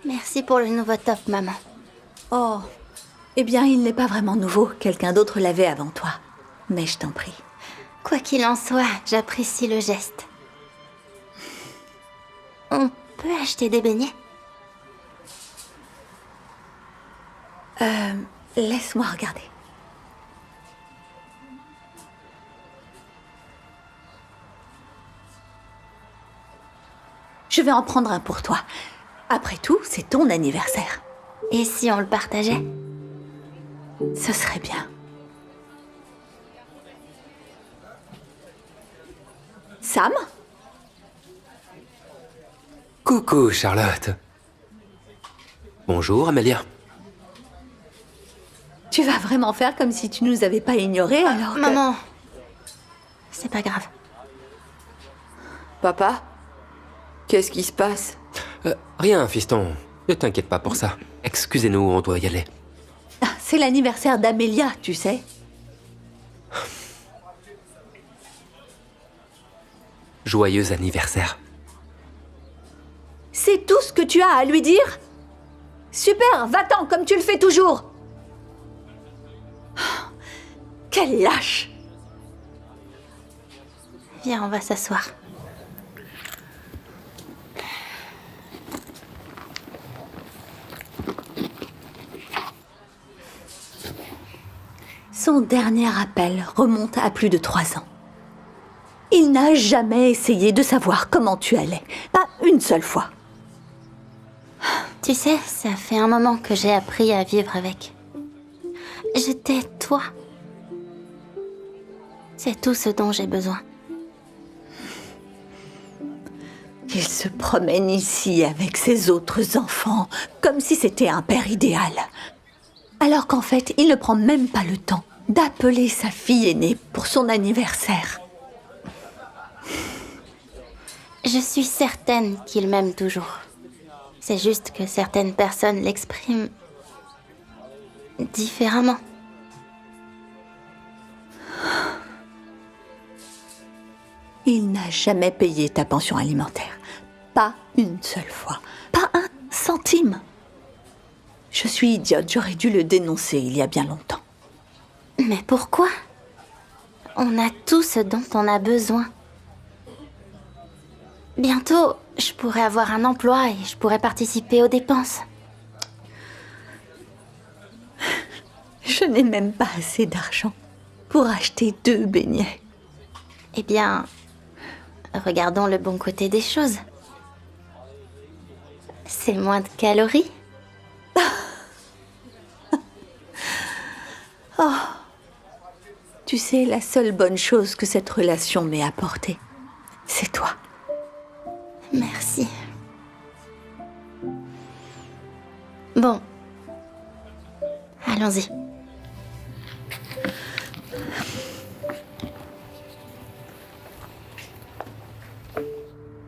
Merci pour le nouveau top, maman. Oh, eh bien, il n'est pas vraiment nouveau. Quelqu'un d'autre l'avait avant toi. Mais je t'en prie. Quoi qu'il en soit, j'apprécie le geste. On peut acheter des beignets? Laisse-moi regarder. Je vais en prendre un pour toi. Après tout, c'est ton anniversaire. Et si on le partageait? Ce serait bien. Sam? Coucou, Charlotte. Bonjour, Amélia. Tu vas vraiment faire comme si tu nous avais pas ignorés alors que... Maman, c'est pas grave. Papa? Qu'est-ce qui se passe? Rien, fiston. Ne t'inquiète pas pour ça. Excusez-nous, on doit y aller. Ah, c'est l'anniversaire d'Amélia, tu sais. Joyeux anniversaire. C'est tout ce que tu as à lui dire? Super, va-t'en comme tu le fais toujours. Quel lâche! Viens, on va s'asseoir. Son dernier appel remonte à plus de 3 ans. Il n'a jamais essayé de savoir comment tu allais. Pas une seule fois. Tu sais, ça fait un moment que j'ai appris à vivre avec. J'étais toi. C'est tout ce dont j'ai besoin. Il se promène ici avec ses autres enfants, comme si c'était un père idéal. Alors qu'en fait, il ne prend même pas le temps d'appeler sa fille aînée pour son anniversaire. Je suis certaine qu'il m'aime toujours. C'est juste que certaines personnes l'expriment différemment. Il n'a jamais payé ta pension alimentaire. Pas une seule fois. Pas un centime. Je suis idiote, j'aurais dû le dénoncer il y a bien longtemps. Mais pourquoi? On a tout ce dont on a besoin. Bientôt, je pourrais avoir un emploi et je pourrais participer aux dépenses. Je n'ai même pas assez d'argent pour acheter 2 beignets. Eh bien, regardons le bon côté des choses. C'est moins de calories. Tu sais, la seule bonne chose que cette relation m'ait apportée, c'est toi. Merci. Bon. Allons-y.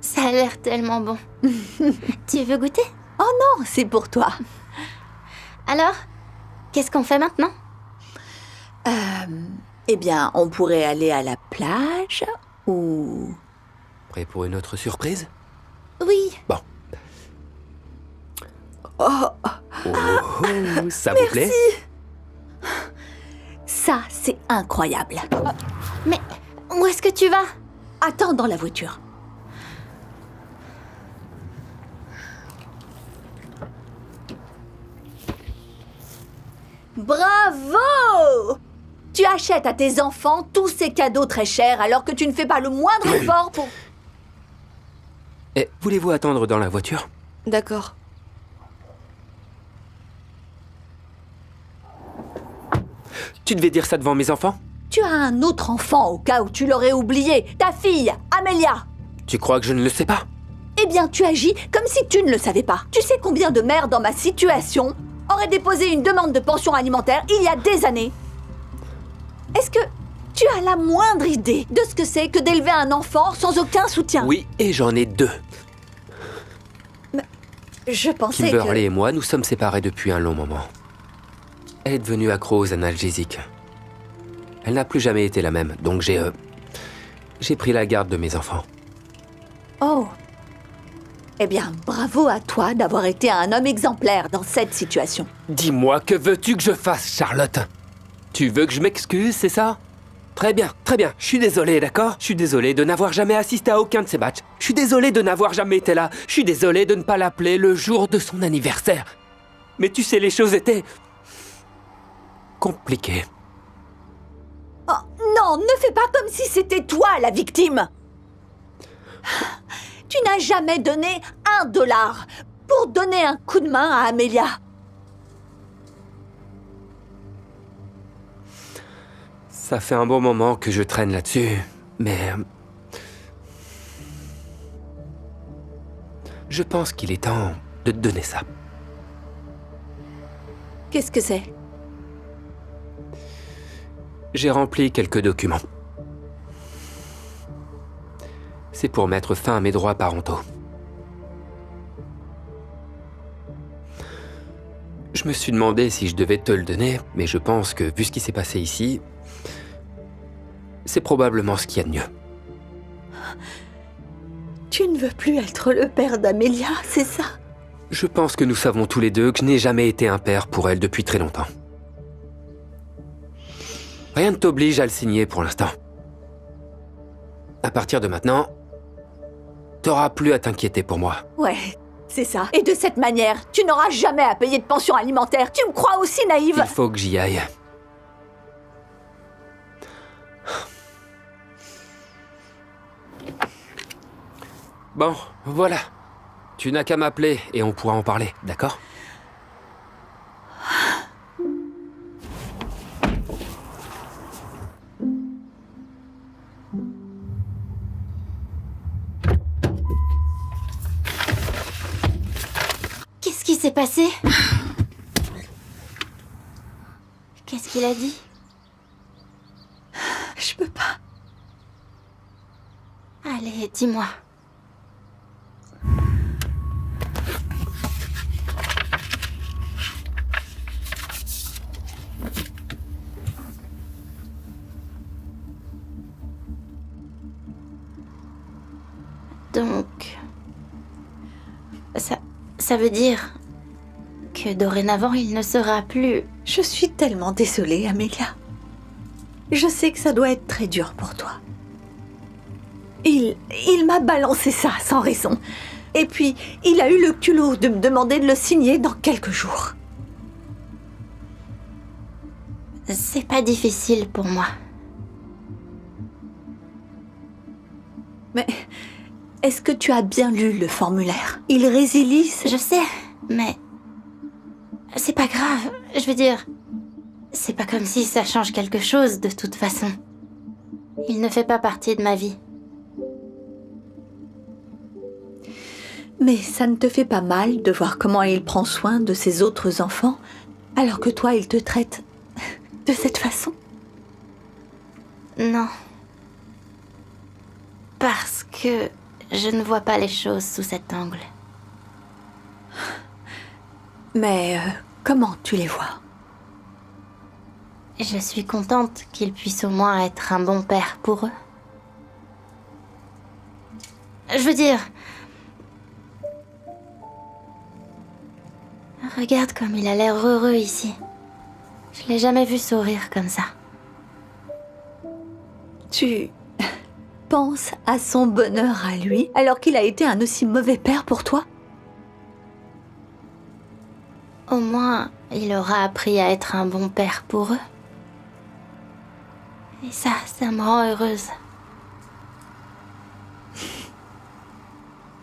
Ça a l'air tellement bon. Tu veux goûter? Oh non, c'est pour toi. Alors, qu'est-ce qu'on fait maintenant? Eh bien, on pourrait aller à la plage ou... Prêt pour une autre surprise? Oui. Bon. Oh, ça vous plaît? Ça, c'est incroyable. Mais où est-ce que tu vas? Attends dans la voiture. Bravo! Tu achètes à tes enfants tous ces cadeaux très chers alors que tu ne fais pas le moindre effort pour... Eh, voulez-vous attendre dans la voiture? D'accord. Tu devais dire ça devant mes enfants? Tu as un autre enfant au cas où tu l'aurais oublié. Ta fille, Amélia. Tu crois que je ne le sais pas? Eh bien, tu agis comme si tu ne le savais pas. Tu sais combien de mères dans ma situation auraient déposé une demande de pension alimentaire il y a des années? Est-ce que tu as la moindre idée de ce que c'est que d'élever un enfant sans aucun soutien? Oui, et j'en ai 2. Je pensais Kimberly et moi, nous sommes séparés depuis un long moment. Elle est devenue accro aux analgésiques. Elle n'a plus jamais été la même, donc j'ai pris la garde de mes enfants. Oh. Eh bien, bravo à toi d'avoir été un homme exemplaire dans cette situation. Dis-moi, que veux-tu que je fasse, Charlotte? Tu veux que je m'excuse, c'est ça? Très bien, très bien. Je suis désolé, d'accord? Je suis désolé de n'avoir jamais assisté à aucun de ces matchs. Je suis désolé de n'avoir jamais été là. Je suis désolé de ne pas l'appeler le jour de son anniversaire. Mais tu sais, les choses étaient... compliquées. Oh, non, ne fais pas comme si c'était toi la victime. Tu n'as jamais donné $1 pour donner un coup de main à Amelia. Ça fait un bon moment que je traîne là-dessus, mais... je pense qu'il est temps de te donner ça. Qu'est-ce que c'est? J'ai rempli quelques documents. C'est pour mettre fin à mes droits parentaux. Je me suis demandé si je devais te le donner, mais je pense que, vu ce qui s'est passé ici, c'est probablement ce qu'il y a de mieux. Tu ne veux plus être le père d'Amelia, c'est ça? Je pense que nous savons tous les deux que je n'ai jamais été un père pour elle depuis très longtemps. Rien ne t'oblige à le signer pour l'instant. À partir de maintenant, t'auras plus à t'inquiéter pour moi. Ouais, c'est ça. Et de cette manière, tu n'auras jamais à payer de pension alimentaire. Tu me crois aussi naïve? Il faut que j'y aille. Bon, voilà. Tu n'as qu'à m'appeler et on pourra en parler, d'accord? Qu'est-ce qui s'est passé? Qu'est-ce qu'il a dit? Je peux pas. Allez, dis-moi. Donc... Ça veut dire que dorénavant, il ne sera plus... Je suis tellement désolée, Amelia. Je sais que ça doit être très dur pour toi. Il m'a balancé ça sans raison. Et puis, il a eu le culot de me demander de le signer dans quelques jours. C'est pas difficile pour moi. Mais est-ce que tu as bien lu le formulaire? Il résilie... Je sais, mais... c'est pas grave, je veux dire... c'est pas comme si ça change quelque chose, de toute façon. Il ne fait pas partie de ma vie. Mais ça ne te fait pas mal de voir comment il prend soin de ses autres enfants, alors que toi, il te traite de cette façon? Non. Parce que je ne vois pas les choses sous cet angle. Mais comment tu les vois? Je suis contente qu'il puisse au moins être un bon père pour eux. Je veux dire... regarde comme il a l'air heureux ici. Je l'ai jamais vu sourire comme ça. Tu penses à son bonheur à lui, alors qu'il a été un aussi mauvais père pour toi? Au moins, il aura appris à être un bon père pour eux. Et ça me rend heureuse.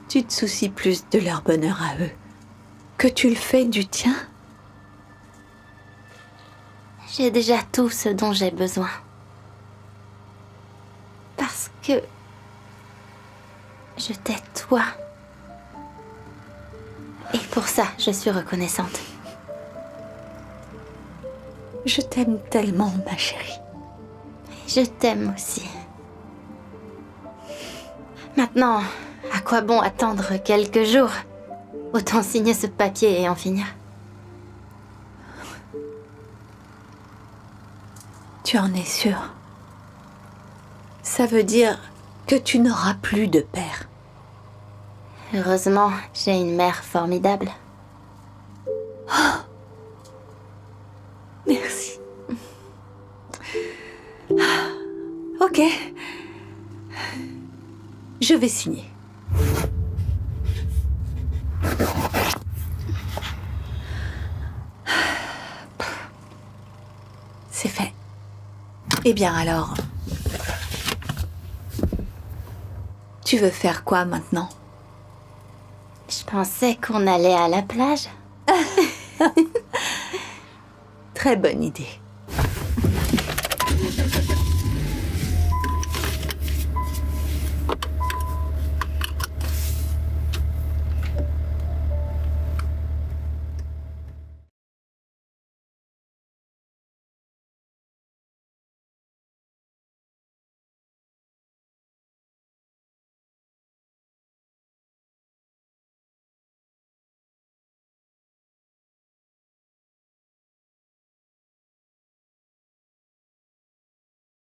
Tu te soucies plus de leur bonheur à eux que tu le fais du tien? J'ai déjà tout ce dont j'ai besoin. Parce que... je t'ai toi. Et pour ça, je suis reconnaissante. Je t'aime tellement, ma chérie. Je t'aime aussi. Maintenant, à quoi bon attendre quelques jours? Autant signer ce papier et en finir. Tu en es sûre? Ça veut dire que tu n'auras plus de père. Heureusement, j'ai une mère formidable. Merci. Ok. Je vais signer. C'est fait. Eh bien alors... Tu veux faire quoi maintenant? Je pensais qu'on allait à la plage. Très bonne idée.